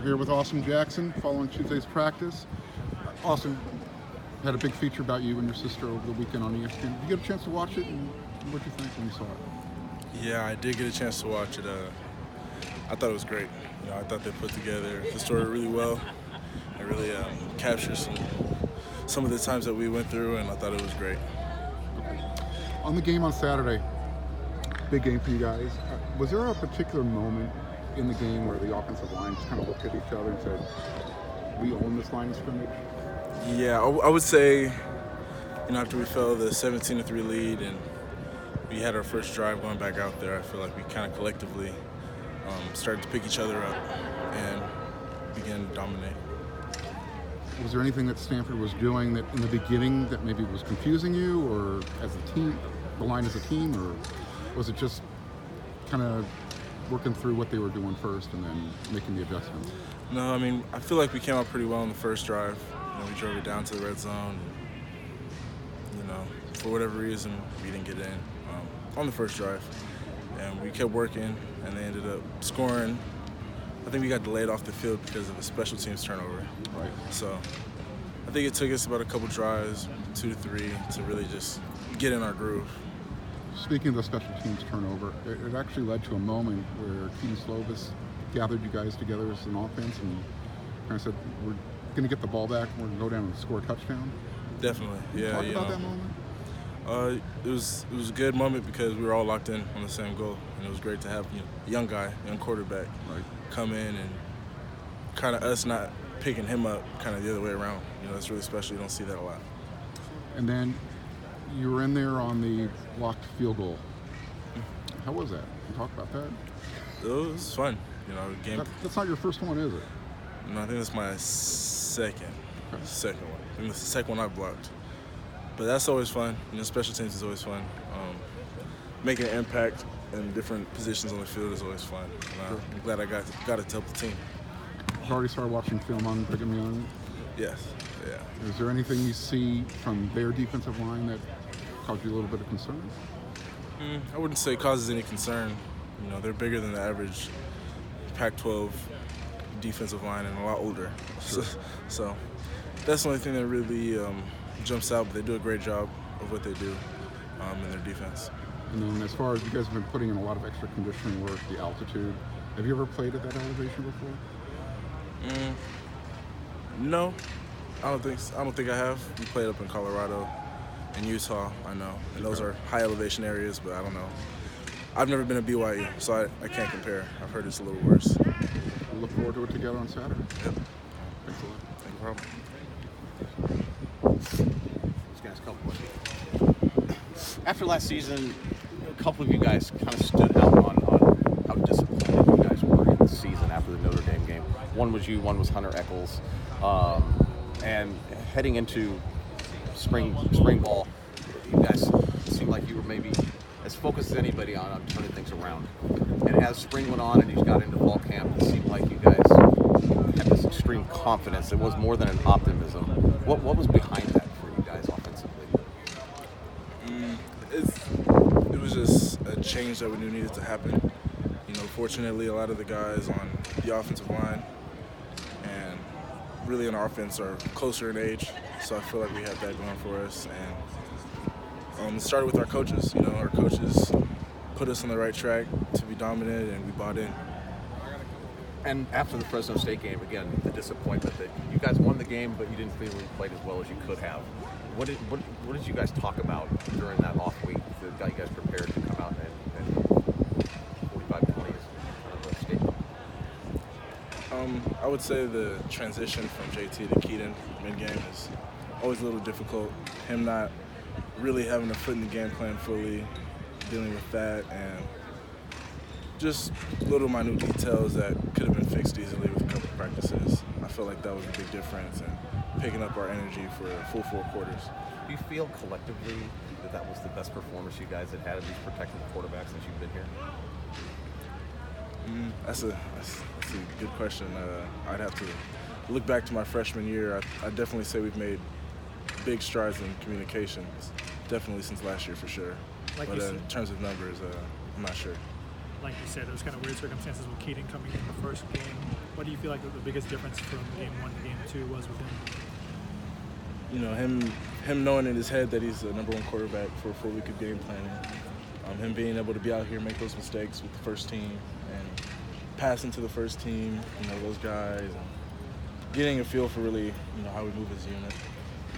We're here with Austin Jackson following Tuesday's practice. Austin had a big feature about you and your sister over the weekend on ESPN. Did you get a chance to watch it, and what did you think when you saw it? Yeah, I did get a chance to watch it. I thought it was great. I thought they put together the story really well. It really captures some of the times that we went through, and I thought it was great. Okay. On the game on Saturday, big game for you guys. Was there a particular moment in the game where the offensive line just kind of looked at each other and said, we own this line of scrimmage? Yeah, I would say, after we fell the 17-3 lead and we had our first drive going back out there, I feel like we kind of collectively started to pick each other up and began to dominate. Was there anything that Stanford was doing that in the beginning that maybe was confusing you, or as a team, the line as a team, or was it just kind of working through what they were doing first and then making the adjustments? No, I feel like we came out pretty well on the first drive. We drove it down to the red zone. And, for whatever reason, we didn't get in on the first drive. And we kept working, and they ended up scoring. I think we got delayed off the field because of a special teams turnover. Right. So I think it took us about a couple drives, 2 to 3, to really just get in our groove. Speaking of the special teams turnover, it actually led to a moment where Keaton Slovis gathered you guys together as an offense and kind of said, we're going to get the ball back, we're going to go down and score a touchdown. Definitely, yeah. Talk about that moment. It was a good moment because we were all locked in on the same goal, and it was great to have a young quarterback, come in, and kind of us not picking him up kind of the other way around. That's really special. You don't see that a lot. And then you were in there on the blocked field goal. How was that? Can you talk about that? It was fun. Game. That's not your first one, is it? No, I think that's my second one. I think it's the second one I blocked. But that's always fun. Special teams is always fun. Making an impact in different positions on the field is always fun. And I'm glad I got to help the team. You've already started watching film on Brigham Young? Yes, yeah. Is there anything you see from their defensive line that caused you a little bit of concern? I wouldn't say it causes any concern. They're bigger than the average Pac-12 defensive line and a lot older. Sure. So that's the only thing that really jumps out, but they do a great job of what they do in their defense. And then as far as you guys have been putting in a lot of extra conditioning work, the altitude, have you ever played at that elevation before? No, I don't think I have. We played up in Colorado and Utah, I know, and those are high elevation areas, but I don't know. I've never been to BYU, so I can't compare. I've heard it's a little worse. We'll look forward to it together on Saturday. Yep. Thanks a lot. No problem. After last season, a couple of you guys kind of stood out on how disappointed you guys were in the season after the Notre Dame game. One was you, one was Hunter Echols. And heading into spring ball, you guys seemed like you were maybe as focused as anybody on turning things around. And as spring went on and you got into fall camp, it seemed like you guys had this extreme confidence. It was more than an optimism. What was behind that for you guys offensively? It was just a change that we knew needed to happen. Fortunately, a lot of the guys on the offensive line and really on our offense are closer in age, so I feel like we have that going for us. And it started with our coaches. Our coaches put us on the right track to be dominant, and we bought in. And after the Fresno State game, again, the disappointment that you guys won the game, but you didn't feel you played as well as you could have. What did you guys talk about during that off week that got you guys prepared to come out and 45-20 is kind of a statement? I would say the transition from JT to Keaton mid-game is always a little difficult. Him not really having a foot in the game plan fully, dealing with that, and just little minute details that could have been fixed easily with a couple of practices. I feel like that was a big difference in picking up our energy for a full 4 quarters. Do you feel collectively that was the best performance you guys had at least protecting the quarterback since you've been here? That's a good question. I'd have to look back to my freshman year. I'd definitely say we've made big strides in communications, definitely since last year for sure. But in terms of numbers, I'm not sure. like you said, those kind of weird circumstances with Keaton coming in the first game. What do you feel like the biggest difference from game 1 to game 2 was with him? You know, him knowing in his head that he's the #1 quarterback for a full week of game planning. Him being able to be out here, make those mistakes with the first team, and passing to the first team, you know, those guys, and getting a feel for really, you know, how we move as a unit.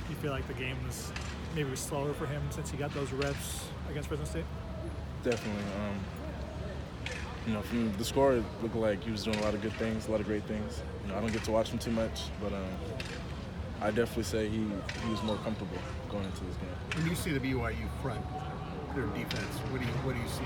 You feel like the game was maybe slower for him since he got those reps against Fresno State? Definitely. You know, from the score, it looked like he was doing a lot of good things, a lot of great things. You know, I don't get to watch him too much, but I definitely say he was more comfortable going into this game. When you see the BYU front, their defense, what do you see?